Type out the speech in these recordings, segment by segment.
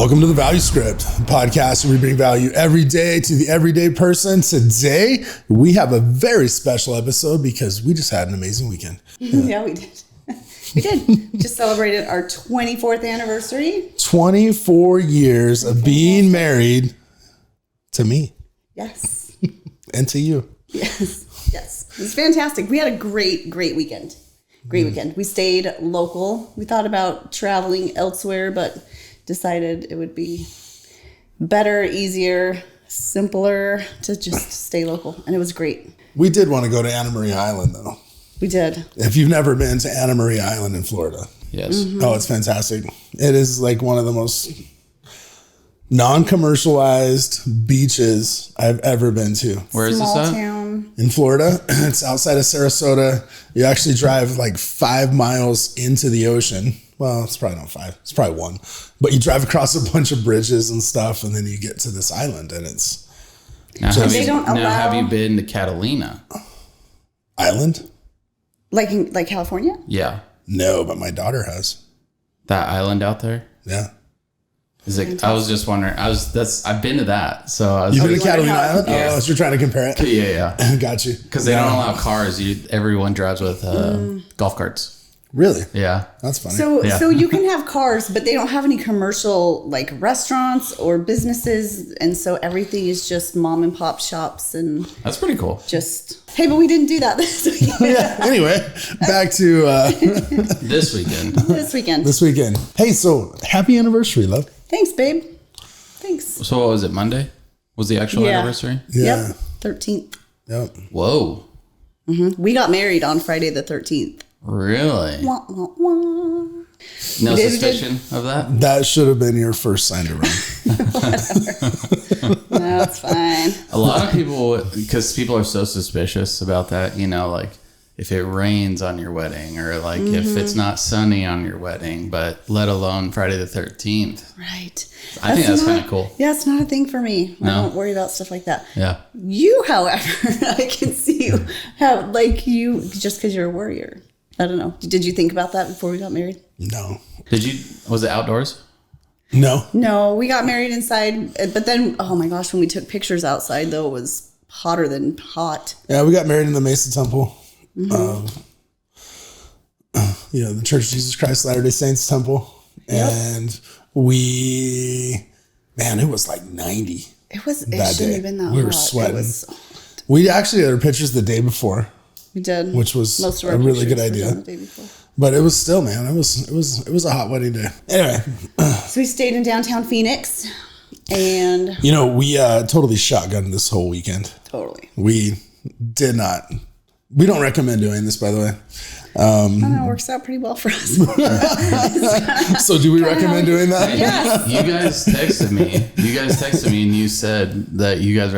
Welcome to the Value Script podcast, where we bring value every day to the everyday person. Today, we have a very special episode because we just had an amazing weekend. Yeah, we did. We did. Just celebrated our 24th anniversary. 24 years of being married to me. Yes. And to you. Yes. Yes. It was fantastic. We had a great weekend. Great weekend. We stayed local. We thought about traveling elsewhere, but decided it would be better, easier, simpler to just stay local. And it was great. We did want to go to Anna Maria Island, though. We did. If you've never been to Anna Maria Island in Florida. Yes. Mm-hmm. Oh, it's fantastic. It is like one of the most non-commercialized beaches I've ever been to. Where is Small this at? town. In Florida. It's outside of Sarasota. You actually drive like 5 miles into the ocean. Well, it's probably not 5. It's probably 1. But you drive across a bunch of bridges and stuff, and then you get to this island, and it's Now, They don't have allow- you been to Catalina? island? Like California? Yeah. No, but my daughter has. That island out there? Yeah. Is it? I was just wondering. I've been to that. So I was You've been to you wanna Catalina go? Island? Yeah. Oh, so you're trying to compare it? yeah. Got you. Because they don't allow cars. Everyone drives with golf carts. Really? Yeah. That's funny. So you can have cars, but they don't have any commercial like restaurants or businesses. And so everything is just mom and pop shops and That's pretty cool. just, hey, but we didn't do that this weekend. yeah. Anyway, back to This weekend. this weekend. Hey, so happy anniversary, love. Thanks, babe. Thanks. So what was it? Monday? Was the actual anniversary? Yeah. Yep. 13th. Yep. Whoa. We got married on Friday the 13th. Really? Wah, wah, wah. No Did- suspicion of that? That should have been your first sign to run. No, it's fine. A lot of people, because people are so suspicious about that, like if it rains on your wedding or like if it's not sunny on your wedding, but let alone Friday the 13th. Right. I think that's kind of cool. Yeah, it's not a thing for me. I No. don't worry about stuff like that. Yeah. You, however, I can see you have just because you're a warrior. I don't know. Did you think about that before we got married? No. Was it outdoors? No. No, we got married inside. But then, oh my gosh, when we took pictures outside, though, it was hotter than hot. Yeah, we got married in the Mesa Temple. The Church of Jesus Christ Latter-day Saints Temple. Yep. And it was like 90. It That shouldn't day. have been that hot. We were sweating. It was, We actually had our pictures the day before, we did. which was Most of a our really good pictures were idea. done the day before. But it was still, man, it was a hot wedding day. Anyway, So we stayed in downtown Phoenix and we totally shotgunned this whole weekend. totally. We don't recommend doing this, by the way. I don't know, it works out pretty well for us. So do we recommend doing that? Yes. You guys texted me and you said that you guys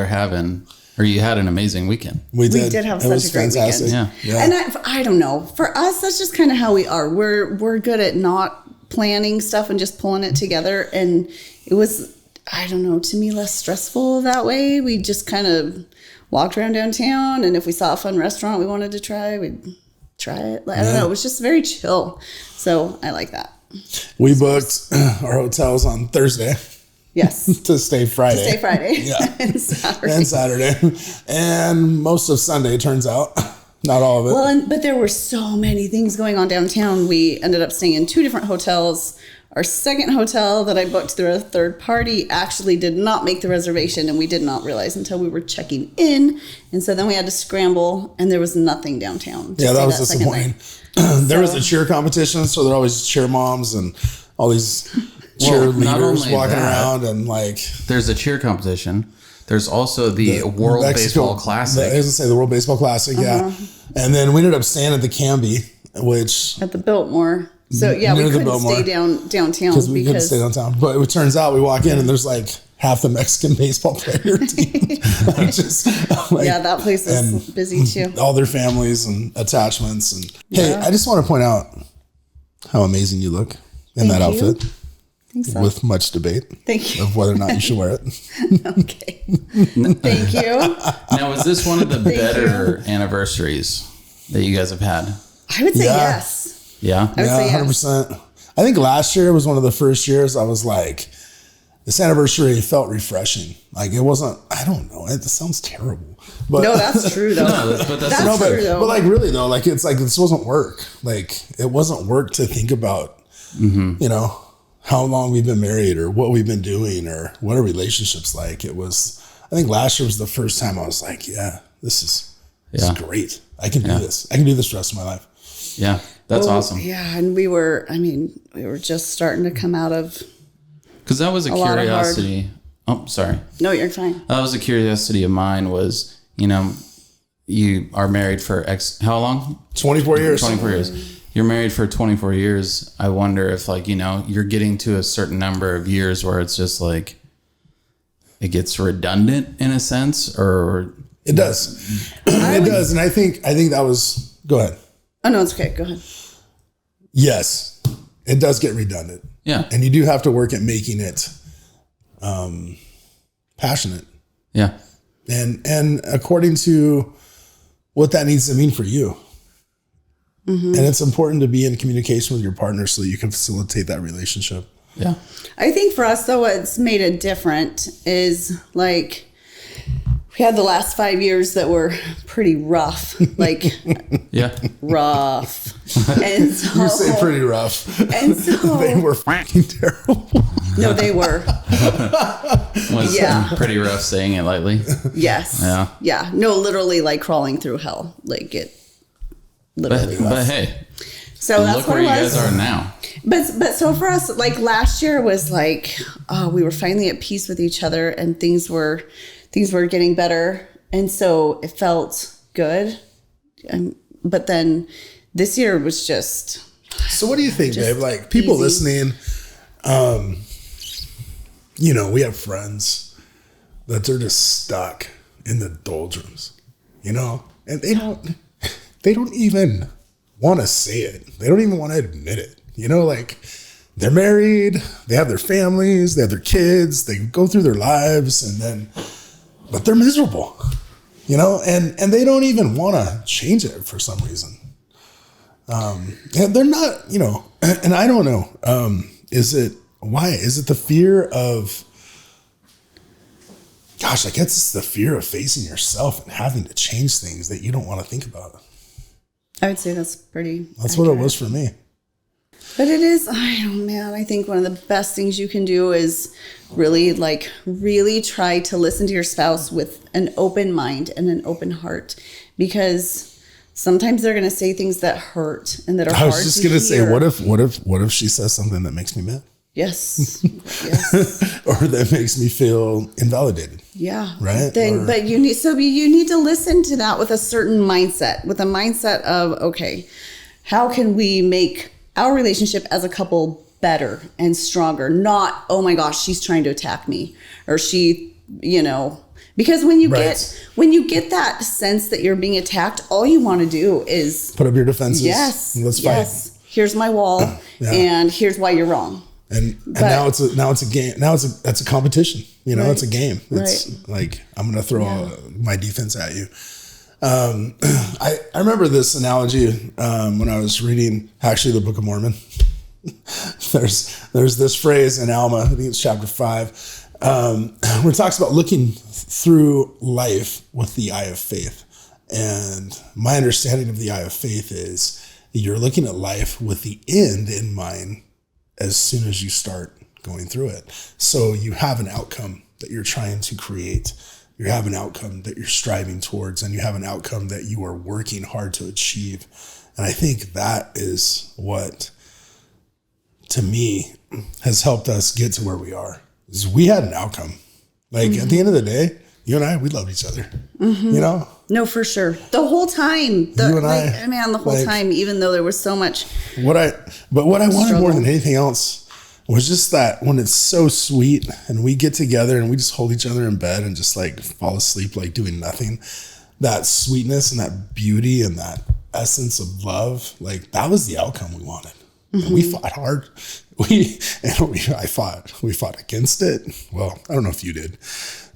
you had an amazing weekend. We did. did have It such was a great fantastic. weekend. Yeah. And I don't know. For us, that's just kind of how we are. We're good at not planning stuff and just pulling it together. And it was, I don't know, to me less stressful that way. We just kind of walked around downtown, and if we saw a fun restaurant we wanted to try, we'd try it. I don't know. It was just very chill. So I like that. We booked our hotels on Thursday Yes. to stay Friday. Stay Friday. Yeah. And Saturday. And Saturday. And most of Sunday, turns out. Not all of it. Well, but there were so many things going on downtown. We ended up staying in 2 different hotels. Our second hotel that I booked through a third party actually did not make the reservation, and we did not realize until we were checking in. And so then we had to scramble, and there was nothing downtown. Yeah, that was second disappointing. night. There was a cheer competition, so there are always cheer moms and all these cheerleaders walking around and like. There's a cheer competition. There's also the World Baseball Classic. I was going to say the World Baseball Classic, yeah. And then we ended up staying at the Canby, which... At the Biltmore. So, yeah, Near we the couldn't Biltmore. stay downtown because we couldn't stay downtown. But it turns out we walk in and there's like half the Mexican baseball player team. Yeah, that place is busy too. All their families and attachments. And hey, I just want to point out how amazing you look in that Thank you. outfit. Think so. With much debate Thank you. of whether or not you should wear it. Okay. Thank you. Now, is this one of the better anniversaries that you guys have had? I would say Yeah. yes. Yeah. I would say yes. 100%. I think last year was one of the first years I was like, this anniversary felt refreshing. Like it wasn't, I don't know, it sounds terrible. But No, that's true though. But that's no, true though. but like really though, like it's like this wasn't work. Like it wasn't work to think about, you know, how long we've been married or what we've been doing or what a relationship's like. It was, I think last year was the first time I was like, yeah, this is great. I can do this. I can do this the rest of my life. Yeah, that's awesome. Yeah, and we were just starting to come out of. Because that was a curiosity. Oh, sorry. No, you're fine. That was a curiosity of mine was, you know, you are married for how long? 24 years. 24 years. You're married for 24 years. I wonder if like, you know, you're getting to a certain number of years where it's just like, it gets redundant in a sense or. It does. It does. And I think that was, go ahead. Oh, no, it's okay. Go ahead. Yes, it does get redundant. Yeah. And you do have to work at making it passionate. Yeah. And according to what that needs to mean for you. And it's important to be in communication with your partner so that you can facilitate that relationship. Yeah. I think for us, though, what's made it different is like we had the last 5 years that were pretty rough, like rough. And so, You say pretty rough. And so They were fucking terrible. No, they were. Was pretty rough saying it lightly. Yes. Yeah. Yeah. No, literally like crawling through hell. Like it literally was. But hey, so that's look what where it you was. guys are now. But so for us, like last year was like, we were finally at peace with each other and things were getting better. And so it felt good. But then this year was just. So what do you think, babe? Like people listening, you know, we have friends that they're just stuck in the doldrums, you know, and they don't even want to say it. They don't even want to admit it. You know, like they're married, they have their families, they have their kids, they go through their lives but they're miserable, you know, and they don't even want to change it for some reason. And they're not, you know, and I don't know, why? Is it the fear of, gosh, I guess it's the fear of facing yourself and having to change things that you don't want to think about. I would say that's pretty. That's accurate. what it was for me. But it is, I think one of the best things you can do is really try to listen to your spouse with an open mind and an open heart, because sometimes they're going to say things that hurt and that are hard to hear. I was just going to say, what if she says something that makes me mad? Yes. Yes. Or that makes me feel invalidated. Yeah. Right. But you need to listen to that with a certain mindset, with a mindset of, okay, how can we make our relationship as a couple better and stronger? Not, oh my gosh, she's trying to attack me, or she, you know, because when you get that sense that you're being attacked, all you want to do is put up your defenses. Yes. Let's fight. Yes. Here's my wall, and here's why you're wrong. And now it's a game. Now it's a competition. You know, it's a game. It's like, I'm going to throw my defense at you. I remember this analogy when I was reading actually the Book of Mormon. There's this phrase in Alma, I think it's chapter 5, where it talks about looking through life with the eye of faith. And my understanding of the eye of faith is you're looking at life with the end in mind as soon as you start going through it. So you have an outcome that you're trying to create. You have an outcome that you're striving towards, and you have an outcome that you are working hard to achieve. And I think that is what, to me, has helped us get to where we are. Is we had an outcome. Like at the end of the day, you and I, we loved each other. You know? No, for sure. The whole time. You and the whole time, even though there was so much. What I wanted more than anything else was just that when it's so sweet and we get together and we just hold each other in bed and just like fall asleep like doing nothing, that sweetness and that beauty and that essence of love, like that was the outcome we wanted. And we fought hard. We fought against it. Well, I don't know if you did.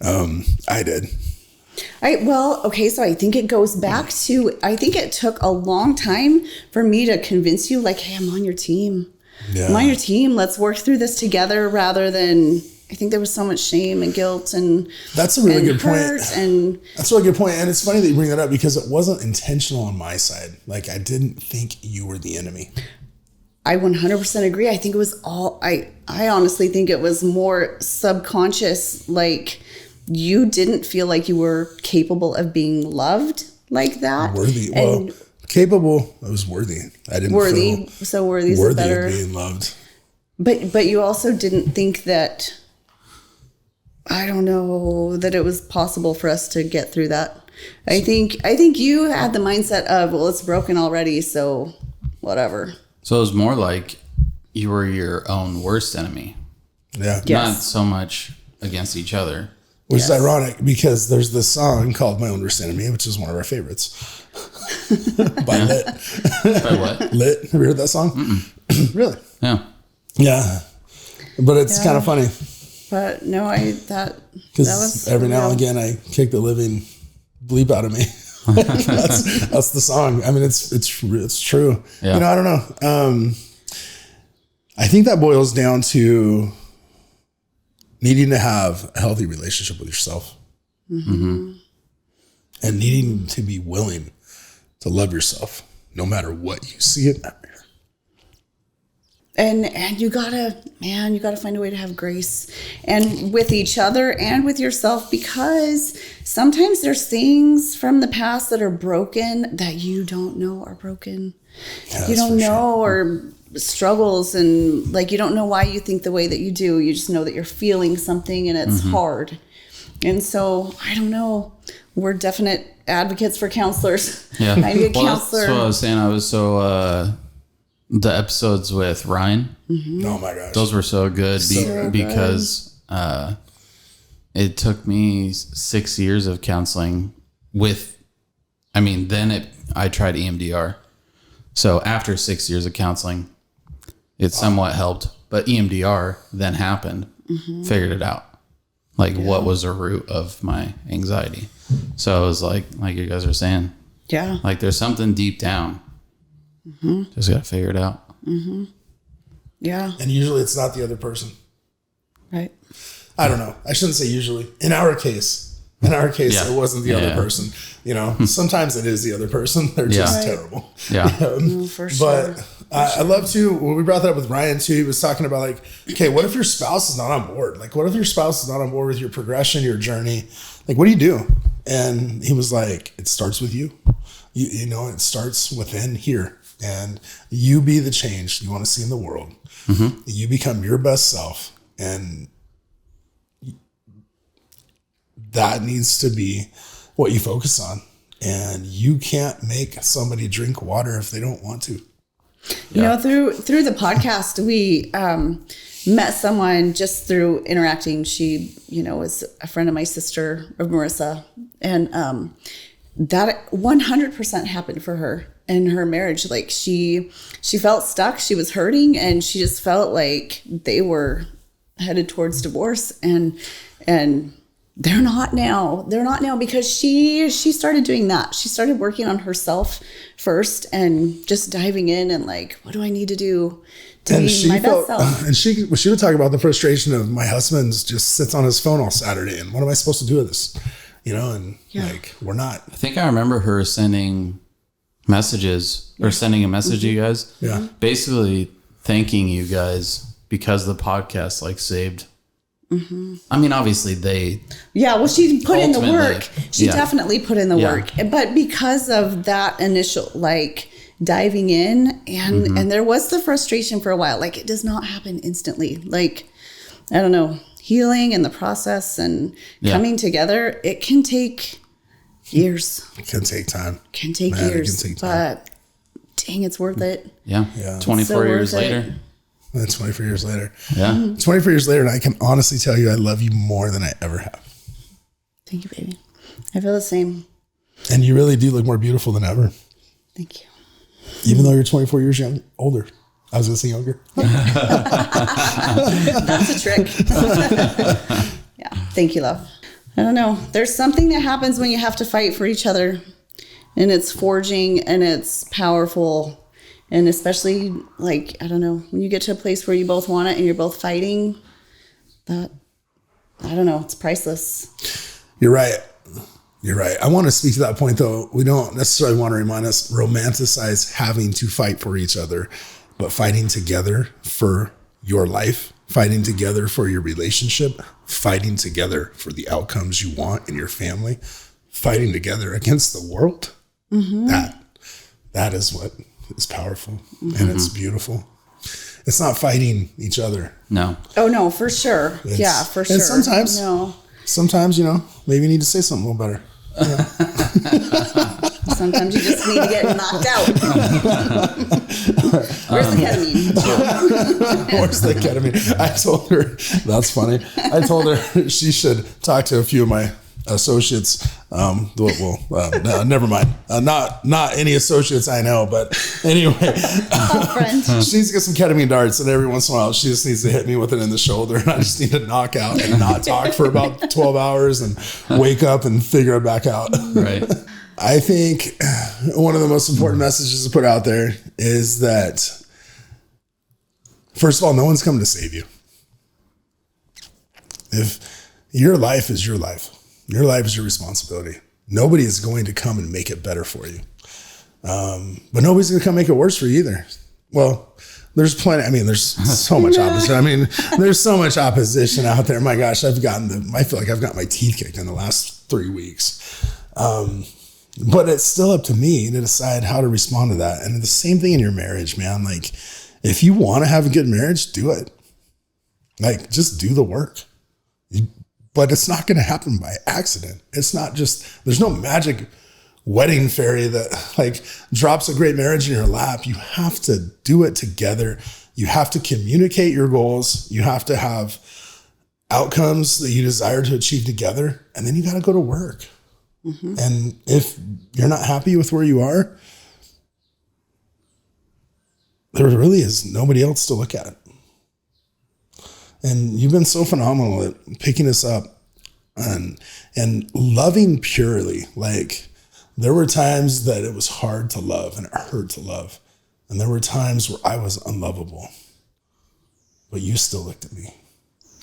I did. So I think it goes back to, I think it took a long time for me to convince you, like, hey, I'm on your team. Yeah. I'm on your team. Let's work through this together, rather than I think there was so much shame and guilt and that's a really good point. And that's a really good point. And it's funny that you bring that up because it wasn't intentional on my side. Like I didn't think you were the enemy. I 100% agree. I think it was all, I honestly think it was more subconscious. Like you didn't feel like you were capable of being loved like that. Worthy. Well, capable. I was worthy. I didn't worthy. feel So worthy is worthy better. of being loved. But you also didn't think that, I don't know, that it was possible for us to get through that. I think you had the mindset of, well, it's broken already, so whatever. So it was more like you were your own worst enemy. Yeah. Yes. Not so much against each other. Which is ironic because there's this song called My Own Worst Enemy, which is one of our favorites. By Lit. By what? Lit. Have you heard that song? Really? Yeah. Yeah. But it's kind of funny. But no, that was every now and again I kick the living bleep out of me. that's the song. I mean, it's true. Yeah. You know, I don't know. I think that boils down to needing to have a healthy relationship with yourself, and needing to be willing to love yourself no matter what you see in that mirror. And you gotta find a way to have grace and with each other and with yourself, because sometimes there's things from the past that are broken that you don't know are broken. Yeah, You don't know, or struggles, and like you don't know why you think the way that you do. You just know that you're feeling something and it's hard. And so I don't know. We're definite advocates for counselors. Yeah. I need a Well, counselor. that's what I was saying. I was so the episodes with Ryan, Oh my gosh. those were so good because it took me 6 years of counseling I tried EMDR. So after 6 years of counseling, it somewhat helped, but EMDR then happened, figured it out. Like what was the root of my anxiety? So it was like you guys are saying, Yeah. like there's something deep down. Just got to figure it out. Yeah. And usually it's not the other person. Right. I don't know. I shouldn't say usually. In our case, Yeah. it wasn't the other Yeah. person. You know, sometimes it is the other person. They're just terrible. Yeah. For sure. But I love to, when we brought that up with Ryan too, he was talking about like, okay, what if your spouse is not on board? Like, what if your spouse is not on board with your progression, your journey? Like, what do you do? And he was like, it starts with you. You know, it starts within here. And you be the change you want to see in the world. You become your best self. And that needs to be what you focus on. And you can't make somebody drink water if they don't want to. You know, through the podcast, we met someone just through interacting. She, was a friend of my sister, of Marissa, and that 100% happened for her in her marriage. Like she felt stuck, she was hurting, and she just felt like they were headed towards divorce, and they're not now because she started doing that. She started working on herself first and just diving in and like, what do I need to do to be my best self? And she would talk about the frustration of my husband's just sits on his phone all Saturday, and what am I supposed to do with this? Like we're not. I think I remember her sending messages or sending a message to you guys. Yeah. Basically thanking you guys because the podcast like saved. I mean, obviously She put in the Ultimately, work. She definitely put in the Yeah. work. But because of that initial like diving in and there was the frustration for a while. Like it does not happen instantly. Like, I don't know, healing and the process and coming together, it can take years. It can take time. Can take Man, it can years. take time. But dang, it's worth it. Yeah. 24 So years worth it. later. And 24 years later. Yeah. 24 years later, and I can honestly tell you I love you more than I ever have. Thank you, baby. I feel the same. And you really do look more beautiful than ever. Thank you. Even though you're 24 years older. I was going to say younger. That's a trick. Yeah. Thank you, love. I don't know. There's something that happens when you have to fight for each other, and it's forging and it's powerful. And especially, like, I don't know, when you get to a place where you both want it and you're both fighting, that I don't know. It's priceless. You're right. You're right. I want to speak to that point, though. We don't necessarily want to romanticize having to fight for each other, but fighting together for your life, fighting together for your relationship, fighting together for the outcomes you want in your family, fighting together against the world. That is what is powerful, and it's beautiful. It's not fighting each other. No. Oh no, for sure. For sure. And sometimes, maybe you need to say something a little better. Yeah. Sometimes you just need to get knocked out. Where's the ketamine? Where's the ketamine? I told her, that's funny. I told her she should talk to a few of my associates. No, never mind. Not any associates I know, but anyway, she needs to get some ketamine darts, and every once in a while she just needs to hit me with it in the shoulder, and I just need to knock out and not talk for about 12 hours and wake up and figure it back out. Right. I think one of the most important messages to put out there is that, first of all, no one's coming to save you. If your life is your life, your life is your responsibility. Nobody is going to come and make it better for you. But nobody's going to come make it worse for you either. Well, there's plenty. I mean, there's so much opposition. I mean, there's so much opposition out there. My gosh, I feel like I've got my teeth kicked in the last 3 weeks. But it's still up to me to decide how to respond to that. And the same thing in your marriage, man. Like, if you want to have a good marriage, do it. Like, just do the work. But it's not going to happen by accident. It's not just, there's no magic wedding fairy that like drops a great marriage in your lap. You have to do it together. You have to communicate your goals. You have to have outcomes that you desire to achieve together. And then you got to go to work. And if you're not happy with where you are, there really is nobody else to look at. And you've been so phenomenal at picking us up and loving purely. Like, there were times that it was hard to love and it hurt to love. And there were times where I was unlovable. But you still looked at me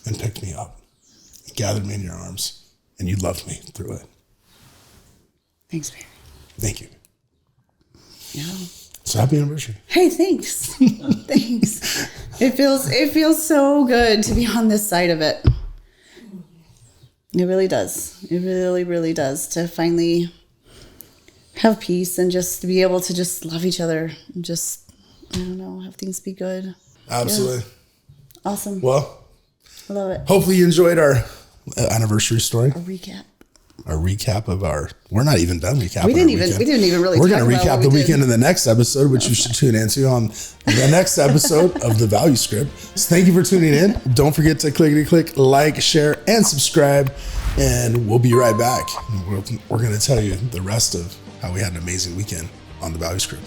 and picked me up, gathered me in your arms, and you loved me through it. Thanks, baby. Thank you. Yeah. So happy anniversary. Hey, thanks. Thanks. It feels so good to be on this side of it. It really does. It really, really does, to finally have peace and just to be able to just love each other and just, I don't know, have things be good. Absolutely. Yeah. Awesome. Well, I love it. Hopefully you enjoyed our anniversary story. A recap. Of our, we're not even done recapping. We didn't even really. We're going to recap the weekend in the next episode, which you should tune into on the next episode of the Value Script. So thank you for tuning in. Don't forget to click, like, share, and subscribe. And we'll be right back. We're going to tell you the rest of how we had an amazing weekend on the Value Script.